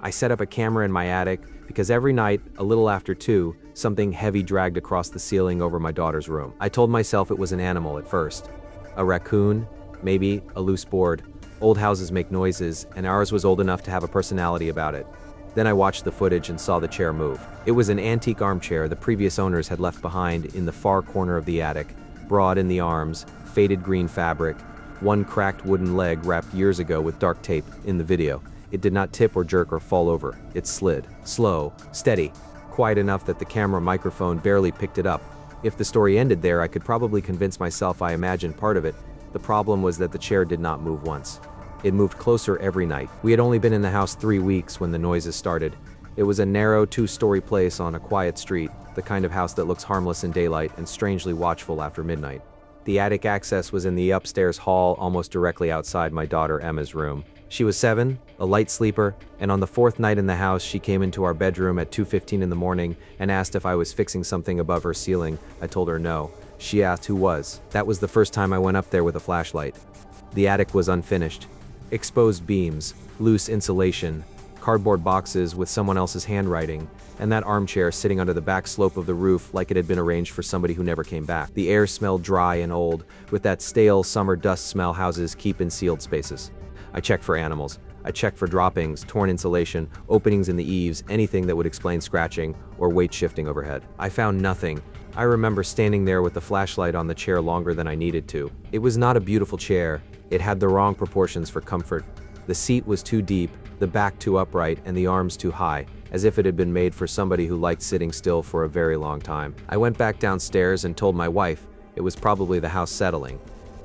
I set up a camera in my attic because every night, a little after 2, something heavy dragged across the ceiling over my daughter's room. I told myself it was an animal at first. A raccoon, maybe a loose board. Old houses make noises, and ours was old enough to have a personality about it. Then I watched the footage and saw the chair move. It was an antique armchair the previous owners had left behind in the far corner of the attic, broad in the arms, faded green fabric, one cracked wooden leg wrapped years ago with dark tape in the video. It did not tip or jerk or fall over. It slid. Slow, steady, quiet enough that the camera microphone barely picked it up. If the story ended there, I could probably convince myself I imagined part of it. The problem was that the chair did not move once. It moved closer every night. We had only been in the house 3 weeks when the noises started. It was a narrow 2-story place on a quiet street, the kind of house that looks harmless in daylight and strangely watchful after midnight. The attic access was in the upstairs hall, almost directly outside my daughter Emma's room. She was 7, a light sleeper, and on the 4th night in the house, she came into our bedroom at 2:15 in the morning and asked if I was fixing something above her ceiling. I told her no. She asked who was. That was the first time I went up there with a flashlight. The attic was unfinished. Exposed beams, loose insulation, cardboard boxes with someone else's handwriting, and that armchair sitting under the back slope of the roof like it had been arranged for somebody who never came back. The air smelled dry and old, with that stale summer dust smell houses keep in sealed spaces. I checked for animals. I checked for droppings, torn insulation, openings in the eaves, anything that would explain scratching or weight shifting overhead. I found nothing. I remember standing there with the flashlight on the chair longer than I needed to. It was not a beautiful chair. It had the wrong proportions for comfort. The seat was too deep, the back too upright, and the arms too high, as if it had been made for somebody who liked sitting still for a very long time. I went back downstairs and told my wife it was probably the house settling.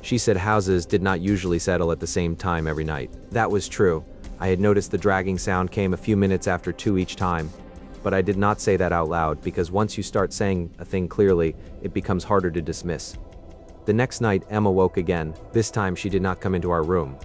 She said houses did not usually settle at the same time every night. That was true. I had noticed the dragging sound came a few minutes after 2 each time, but I did not say that out loud because once you start saying a thing clearly, it becomes harder to dismiss. The next night, Emma woke again. This time she did not come into our room.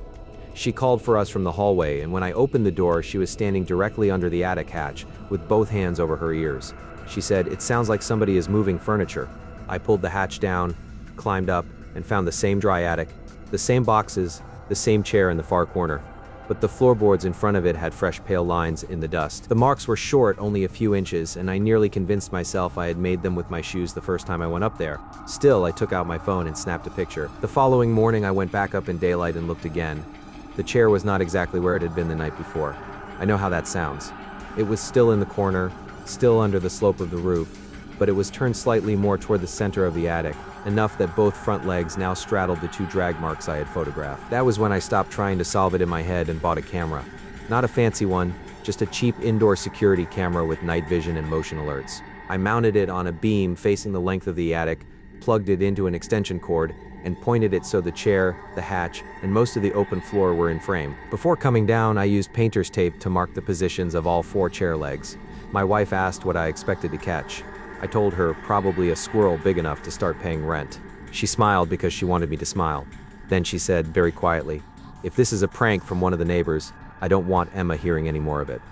She called for us from the hallway, and when I opened the door, she was standing directly under the attic hatch with both hands over her ears. She said, "It sounds like somebody is moving furniture." I pulled the hatch down, climbed up, and found the same dry attic, the same boxes, the same chair in the far corner. But the floorboards in front of it had fresh pale lines in the dust. The marks were short, only a few inches, and I nearly convinced myself I had made them with my shoes the first time I went up there. Still, I took out my phone and snapped a picture. The following morning, I went back up in daylight and looked again. The chair was not exactly where it had been the night before. I know how that sounds. It was still in the corner, still under the slope of the roof, but it was turned slightly more toward the center of the attic, enough that both front legs now straddled the 2 drag marks I had photographed. That was when I stopped trying to solve it in my head and bought a camera. Not a fancy one, just a cheap indoor security camera with night vision and motion alerts. I mounted it on a beam facing the length of the attic, plugged it into an extension cord, and pointed it so the chair, the hatch, and most of the open floor were in frame. Before coming down, I used painter's tape to mark the positions of all 4 chair legs. My wife asked what I expected to catch. I told her probably a squirrel big enough to start paying rent. She smiled because she wanted me to smile. Then she said very quietly, "If this is a prank from one of the neighbors, I don't want Emma hearing any more of it."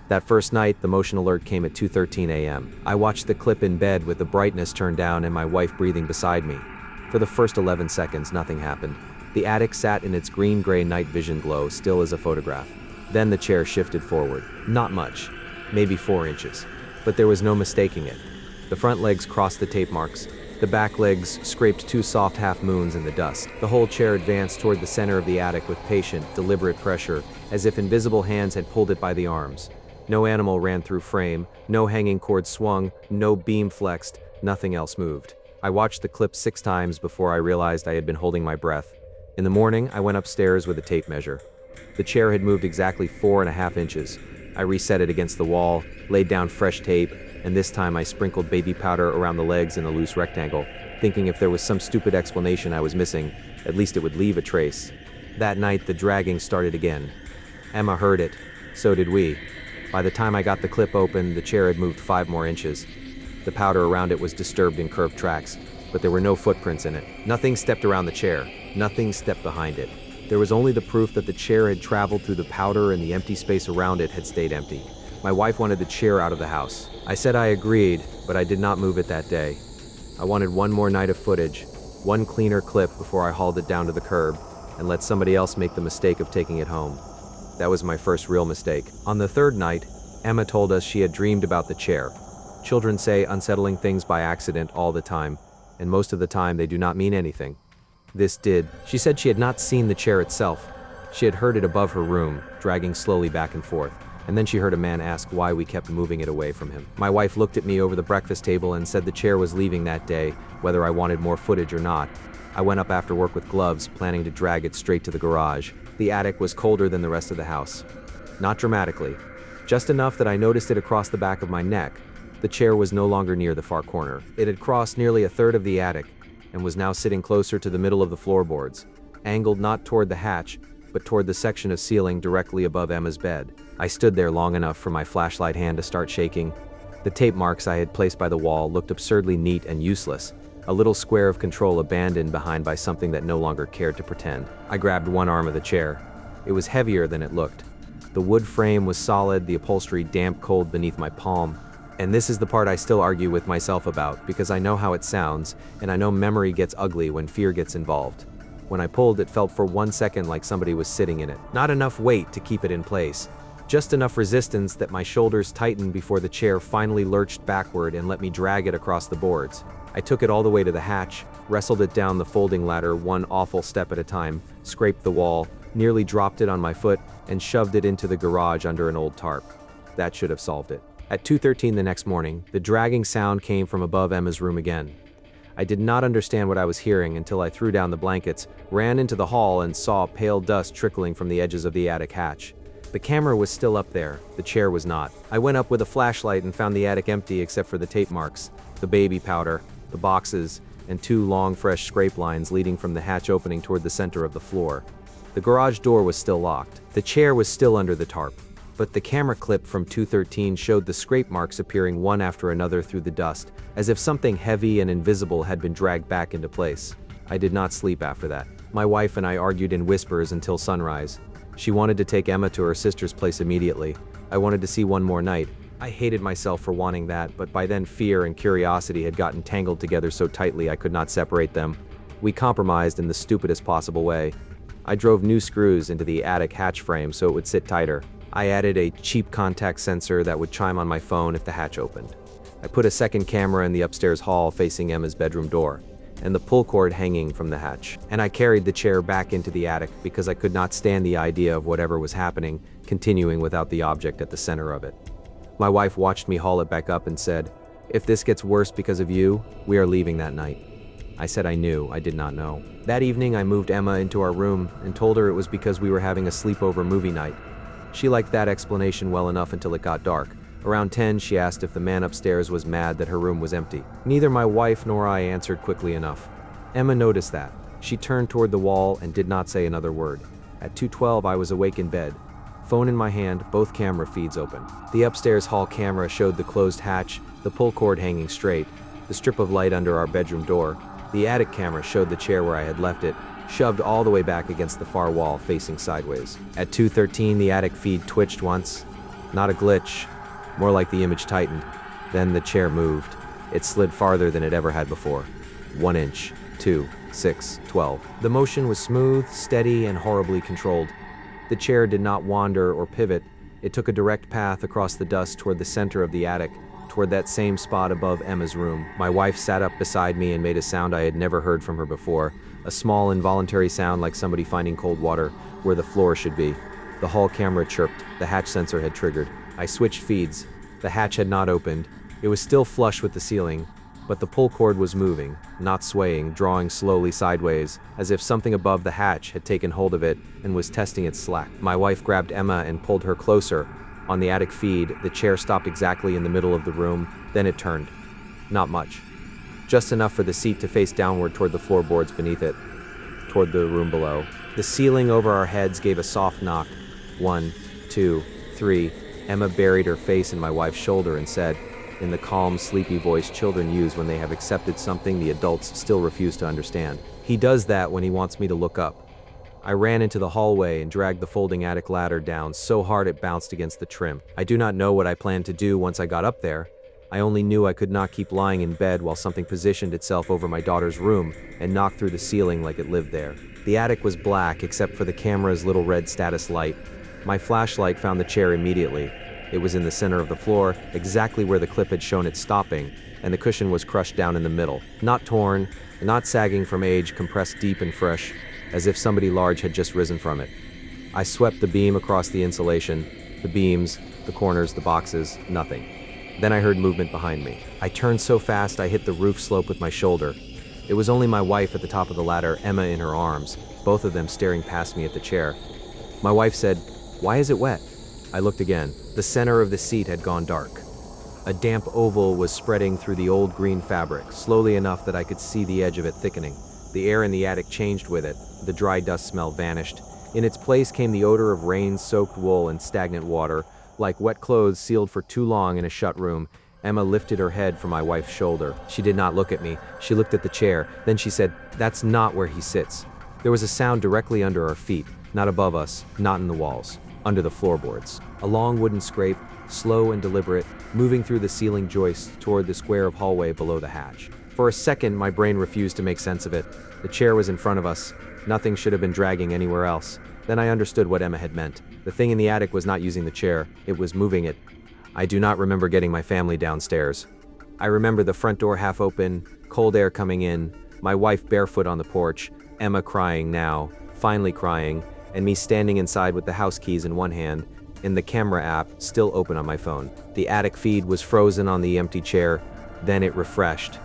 That first night, the motion alert came at 2:13 a.m. I watched the clip in bed with the brightness turned down and my wife breathing beside me. For the first 11 seconds, nothing happened. The attic sat in its green-gray night vision glow, still as a photograph. Then the chair shifted forward. Not much, maybe 4 inches, but there was no mistaking it. The front legs crossed the tape marks. The back legs scraped 2 soft half-moons in the dust. The whole chair advanced toward the center of the attic with patient, deliberate pressure, as if invisible hands had pulled it by the arms. No animal ran through frame, no hanging cord swung, no beam flexed, nothing else moved. I watched the clip 6 times before I realized I had been holding my breath. In the morning, I went upstairs with a tape measure. The chair had moved exactly 4.5 inches. I reset it against the wall, laid down fresh tape, and this time I sprinkled baby powder around the legs in a loose rectangle, thinking if there was some stupid explanation I was missing, at least it would leave a trace. That night, the dragging started again. Emma heard it. So did we. By the time I got the clip open, the chair had moved 5 more inches. The powder around it was disturbed in curved tracks, but there were no footprints in it. Nothing stepped around the chair. Nothing stepped behind it. There was only the proof that the chair had traveled through the powder and the empty space around it had stayed empty. My wife wanted the chair out of the house. I said I agreed, but I did not move it that day. I wanted one more night of footage, one cleaner clip before I hauled it down to the curb and let somebody else make the mistake of taking it home. That was my first real mistake. On the third night, Emma told us she had dreamed about the chair. Children say unsettling things by accident all the time, and most of the time they do not mean anything. This did. She said she had not seen the chair itself. She had heard it above her room, dragging slowly back and forth, and then she heard a man ask why we kept moving it away from him. My wife looked at me over the breakfast table and said the chair was leaving that day, whether I wanted more footage or not. I went up after work with gloves, planning to drag it straight to the garage. The attic was colder than the rest of the house. Not dramatically, just enough that I noticed it across the back of my neck. The chair was no longer near the far corner. It had crossed nearly a third of the attic and was now sitting closer to the middle of the floorboards, angled not toward the hatch, but toward the section of ceiling directly above Emma's bed. I stood there long enough for my flashlight hand to start shaking. The tape marks I had placed by the wall looked absurdly neat and useless, a little square of control abandoned behind by something that no longer cared to pretend. I grabbed one arm of the chair. It was heavier than it looked. The wood frame was solid, the upholstery damp cold beneath my palm. And this is the part I still argue with myself about, because I know how it sounds, and I know memory gets ugly when fear gets involved. When I pulled, it felt for 1 second like somebody was sitting in it. Not enough weight to keep it in place. Just enough resistance that my shoulders tightened before the chair finally lurched backward and let me drag it across the boards. I took it all the way to the hatch, wrestled it down the folding ladder one awful step at a time, scraped the wall, nearly dropped it on my foot, and shoved it into the garage under an old tarp. That should have solved it. At 2:13 the next morning, the dragging sound came from above Emma's room again. I did not understand what I was hearing until I threw down the blankets, ran into the hall, and saw pale dust trickling from the edges of the attic hatch. The camera was still up there, the chair was not. I went up with a flashlight and found the attic empty except for the tape marks, the baby powder, the boxes, and 2 long fresh scrape lines leading from the hatch opening toward the center of the floor. The garage door was still locked. The chair was still under the tarp. But the camera clip from 2:13 showed the scrape marks appearing one after another through the dust, as if something heavy and invisible had been dragged back into place. I did not sleep after that. My wife and I argued in whispers until sunrise. She wanted to take Emma to her sister's place immediately. I wanted to see one more night. I hated myself for wanting that, but by then fear and curiosity had gotten tangled together so tightly I could not separate them. We compromised in the stupidest possible way. I drove new screws into the attic hatch frame so it would sit tighter. I added a cheap contact sensor that would chime on my phone if the hatch opened. I put a second camera in the upstairs hall facing Emma's bedroom door, and the pull cord hanging from the hatch. And I carried the chair back into the attic because I could not stand the idea of whatever was happening continuing without the object at the center of it. My wife watched me haul it back up and said, "If this gets worse because of you, we are leaving that night." I said I knew, I did not know. That evening I moved Emma into our room and told her it was because we were having a sleepover movie night. She liked that explanation well enough until it got dark. Around 10, she asked if the man upstairs was mad that her room was empty. Neither my wife nor I answered quickly enough. Emma noticed that. She turned toward the wall and did not say another word. At 2:12, I was awake in bed. Phone in my hand, both camera feeds open. The upstairs hall camera showed the closed hatch, the pull cord hanging straight, the strip of light under our bedroom door. The attic camera showed the chair where I had left it, shoved all the way back against the far wall, facing sideways. At 2:13, the attic feed twitched once. Not a glitch, more like the image tightened. Then the chair moved. It slid farther than it ever had before. 1 inch, 2, 6, 12. The motion was smooth, steady, and horribly controlled. The chair did not wander or pivot. It took a direct path across the dust toward the center of the attic, toward that same spot above Emma's room. My wife sat up beside me and made a sound I had never heard from her before, a small involuntary sound like somebody finding cold water where the floor should be. The hall camera chirped. The hatch sensor had triggered. I switched feeds. The hatch had not opened. It was still flush with the ceiling, but the pull cord was moving, not swaying, drawing slowly sideways, as if something above the hatch had taken hold of it and was testing its slack. My wife grabbed Emma and pulled her closer. On the attic feed, the chair stopped exactly in the middle of the room, then it turned. Not much. Just enough for the seat to face downward toward the floorboards beneath it, toward the room below. The ceiling over our heads gave a soft knock. 1, 2, 3. Emma buried her face in my wife's shoulder and said, in the calm, sleepy voice children use when they have accepted something the adults still refuse to understand. "He does that when he wants me to look up." I ran into the hallway and dragged the folding attic ladder down so hard it bounced against the trim. I do not know what I planned to do once I got up there. I only knew I could not keep lying in bed while something positioned itself over my daughter's room and knocked through the ceiling like it lived there. The attic was black except for the camera's little red status light. My flashlight found the chair immediately. It was in the center of the floor, exactly where the clip had shown it stopping, and the cushion was crushed down in the middle. Not torn, not sagging from age, compressed deep and fresh, as if somebody large had just risen from it. I swept the beam across the insulation, the beams, the corners, the boxes, nothing. Then I heard movement behind me. I turned so fast I hit the roof slope with my shoulder. It was only my wife at the top of the ladder, Emma in her arms, both of them staring past me at the chair. My wife said, "Why is it wet?" I looked again. The center of the seat had gone dark. A damp oval was spreading through the old green fabric, slowly enough that I could see the edge of it thickening. The air in the attic changed with it. The dry dust smell vanished. In its place came the odor of rain-soaked wool and stagnant water, like wet clothes sealed for too long in a shut room. Emma lifted her head from my wife's shoulder. She did not look at me. She looked at the chair. Then she said, "That's not where he sits." There was a sound directly under our feet, not above us, not in the walls, under the floorboards. A long wooden scrape, slow and deliberate, moving through the ceiling joists toward the square of hallway below the hatch. For a second, my brain refused to make sense of it. The chair was in front of us. Nothing should have been dragging anywhere else. Then I understood what Emma had meant. The thing in the attic was not using the chair, it was moving it. I do not remember getting my family downstairs. I remember the front door half open, cold air coming in, my wife barefoot on the porch, Emma crying now, finally crying, and me standing inside with the house keys in one hand, and the camera app still open on my phone. The attic feed was frozen on the empty chair, then it refreshed.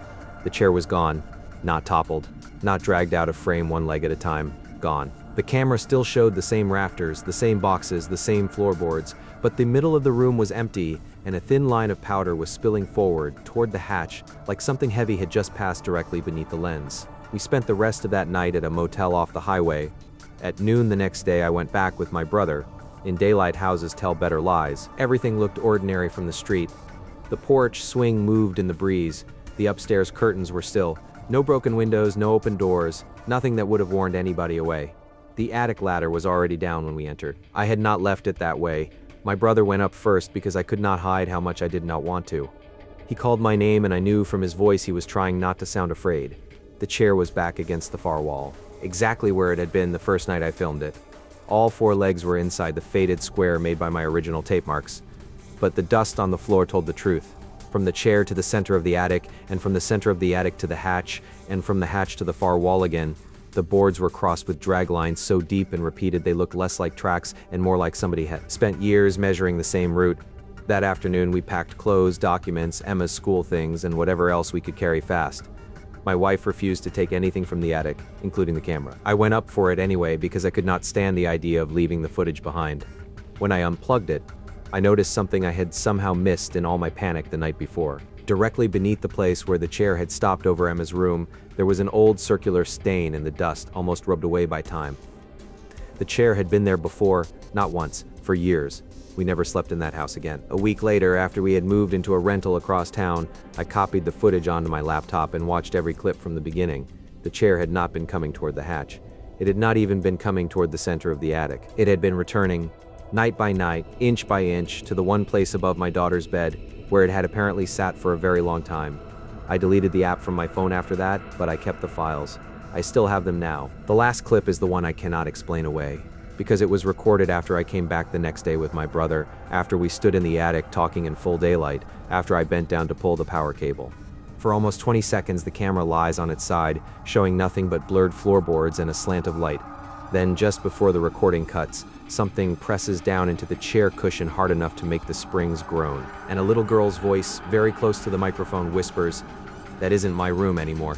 The chair was gone, not toppled, not dragged out of frame one leg at a time, gone. The camera still showed the same rafters, the same boxes, the same floorboards, but the middle of the room was empty, and a thin line of powder was spilling forward, toward the hatch, like something heavy had just passed directly beneath the lens. We spent the rest of that night at a motel off the highway. At noon the next day I went back with my brother. In daylight houses tell better lies. Everything looked ordinary from the street. The porch swing moved in the breeze. The upstairs curtains were still. No broken windows, no open doors, nothing that would have warned anybody away. The attic ladder was already down when we entered. I had not left it that way. My brother went up first because I could not hide how much I did not want to. He called my name and I knew from his voice he was trying not to sound afraid. The chair was back against the far wall, exactly where it had been the first night I filmed it. All four legs were inside the faded square made by my original tape marks. But the dust on the floor told the truth. From the chair to the center of the attic, and from the center of the attic to the hatch, and from the hatch to the far wall again, the boards were crossed with drag lines so deep and repeated they looked less like tracks and more like somebody had spent years measuring the same route. That afternoon we packed clothes, documents, Emma's school things, and whatever else we could carry fast. My wife refused to take anything from the attic, including the camera. I went up for it anyway because I could not stand the idea of leaving the footage behind. When I unplugged it, I noticed something I had somehow missed in all my panic the night before. Directly beneath the place where the chair had stopped over Emma's room, there was an old circular stain in the dust, almost rubbed away by time. The chair had been there before, not once, for years. We never slept in that house again. A week later, after we had moved into a rental across town, I copied the footage onto my laptop and watched every clip from the beginning. The chair had not been coming toward the hatch. It had not even been coming toward the center of the attic. It had been returning, night by night, inch by inch, to the one place above my daughter's bed, where it had apparently sat for a very long time. I deleted the app from my phone after that, but I kept the files. I still have them now. The last clip is the one I cannot explain away, because it was recorded after I came back the next day with my brother, after we stood in the attic talking in full daylight, after I bent down to pull the power cable. For almost 20 seconds the camera lies on its side, showing nothing but blurred floorboards and a slant of light. Then, just before the recording cuts, something presses down into the chair cushion hard enough to make the springs groan. And a little girl's voice, very close to the microphone, whispers, "That isn't my room anymore."